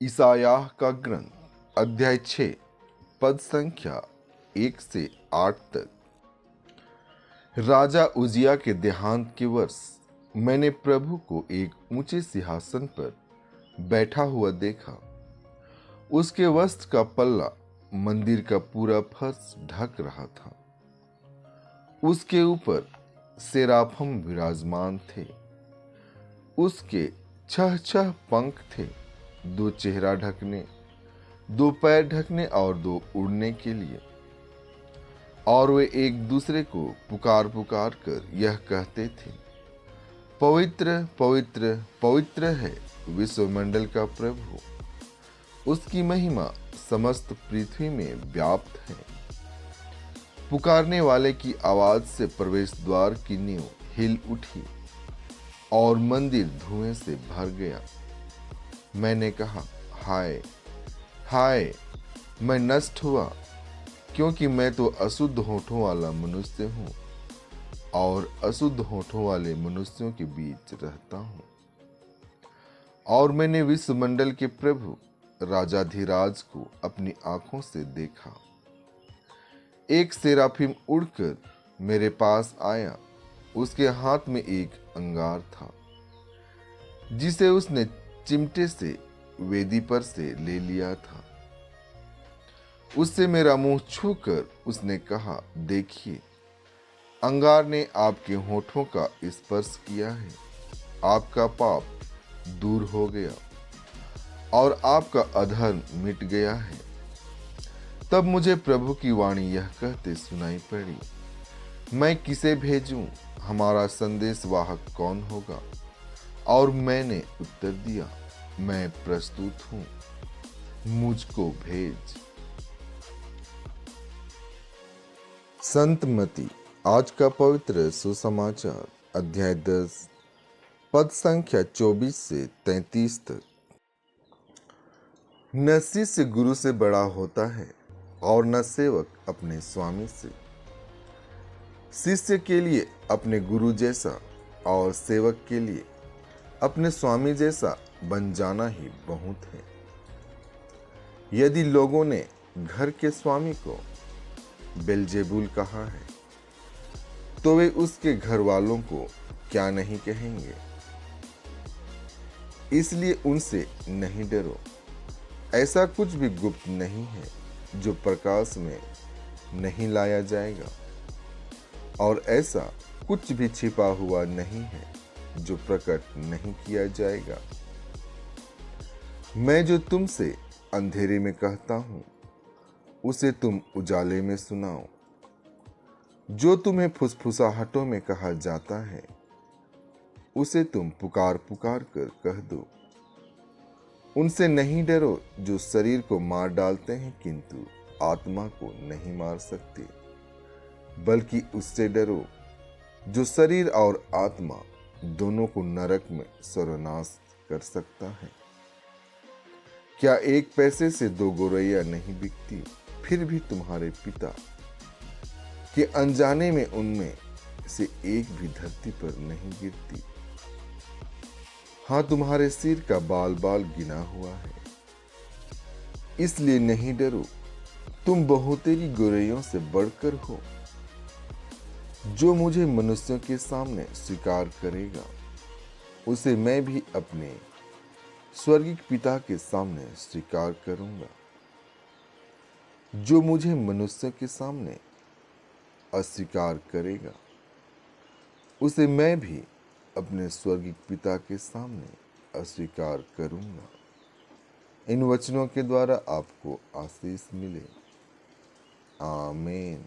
ईसायाह का ग्रंथ अध्याय 6 पद संख्या 1 से 8 तक। राजा उजिया के देहांत के वर्ष मैंने प्रभु को एक ऊंचे सिंहासन पर बैठा हुआ देखा। उसके वस्त्र का पल्ला मंदिर का पूरा फर्श ढक रहा था। उसके ऊपर सेराफम विराजमान थे। उसके छह पंख थे, 2 चेहरा ढकने, 2 पैर ढकने और 2 उड़ने के लिए। और वे एक दूसरे को पुकार पुकार कर यह कहते थे, पवित्र पवित्र पवित्र है विश्वमंडल का प्रभु, उसकी महिमा समस्त पृथ्वी में व्याप्त है। पुकारने वाले की आवाज से प्रवेश द्वार की नींव हिल उठी और मंदिर धुएं से भर गया। मैंने कहा, हाय हाय, मैं नष्ट हुआ, क्योंकि मैं तो अशुद्ध होठों वाला मनुष्य हूं और अशुद्ध होठों वाले मनुष्यों के बीच रहता हूं। और मैंने विश्वमंडल के प्रभु राजाधिराज को अपनी आंखों से देखा। एक सेराफिम उड़कर मेरे पास आया। उसके हाथ में एक अंगार था, जिसे उसने चिमटे से वेदी पर से ले लिया था। उससे मेरा मुंह छूकर उसने कहा, देखिए, अंगार ने आपके होठों का स्पर्श किया है, आपका पाप दूर हो गया और आपका अधर्म मिट गया है। तब मुझे प्रभु की वाणी यह कहते सुनाई पड़ी, मैं किसे भेजूं? हमारा संदेश वाहक कौन होगा? और मैंने उत्तर दिया, मैं प्रस्तुत हूं, मुझको भेज। संत मती आज का पवित्र सुसमाचार अध्याय 10 पद संख्या 24 से 33 तक। न शिष्य गुरु से बड़ा होता है और न सेवक अपने स्वामी से। शिष्य के लिए अपने गुरु जैसा और सेवक के लिए अपने स्वामी जैसा बन जाना ही बहुत है। यदि लोगों ने घर के स्वामी को बेलजेबुल कहा है, तो वे उसके घर वालों को क्या नहीं कहेंगे। इसलिए उनसे नहीं डरो। ऐसा कुछ भी गुप्त नहीं है जो प्रकाश में नहीं लाया जाएगा, और ऐसा कुछ भी छिपा हुआ नहीं है जो प्रकट नहीं किया जाएगा। मैं जो तुमसे अंधेरे में कहता हूं, उसे तुम उजाले में सुनाओ। जो तुम्हें फुसफुसाहटों में कहा जाता है, उसे तुम पुकार पुकार कर कह दो। उनसे नहीं डरो जो शरीर को मार डालते हैं, किंतु आत्मा को नहीं मार सकते, बल्कि उससे डरो जो शरीर और आत्मा दोनों को नरक में सर्वनाश कर सकता है। क्या 1 पैसे से 2 गौरैया नहीं बिकती? फिर भी तुम्हारे पिता के अनजाने में उनमें से एक भी धरती पर नहीं गिरती। हाँ, तुम्हारे सिर का बाल बाल गिना हुआ है। इसलिए नहीं डरो, तुम बहुतेरी गौरैयों से बढ़कर हो। जो मुझे मनुष्यों के सामने स्वीकार करेगा, उसे मैं भी अपने स्वर्गीय पिता के सामने स्वीकार करूंगा। जो मुझे मनुष्यों के सामने अस्वीकार करेगा, उसे मैं भी अपने स्वर्गीय पिता के सामने अस्वीकार करूंगा। इन वचनों के द्वारा आपको आशीष मिले। आमीन।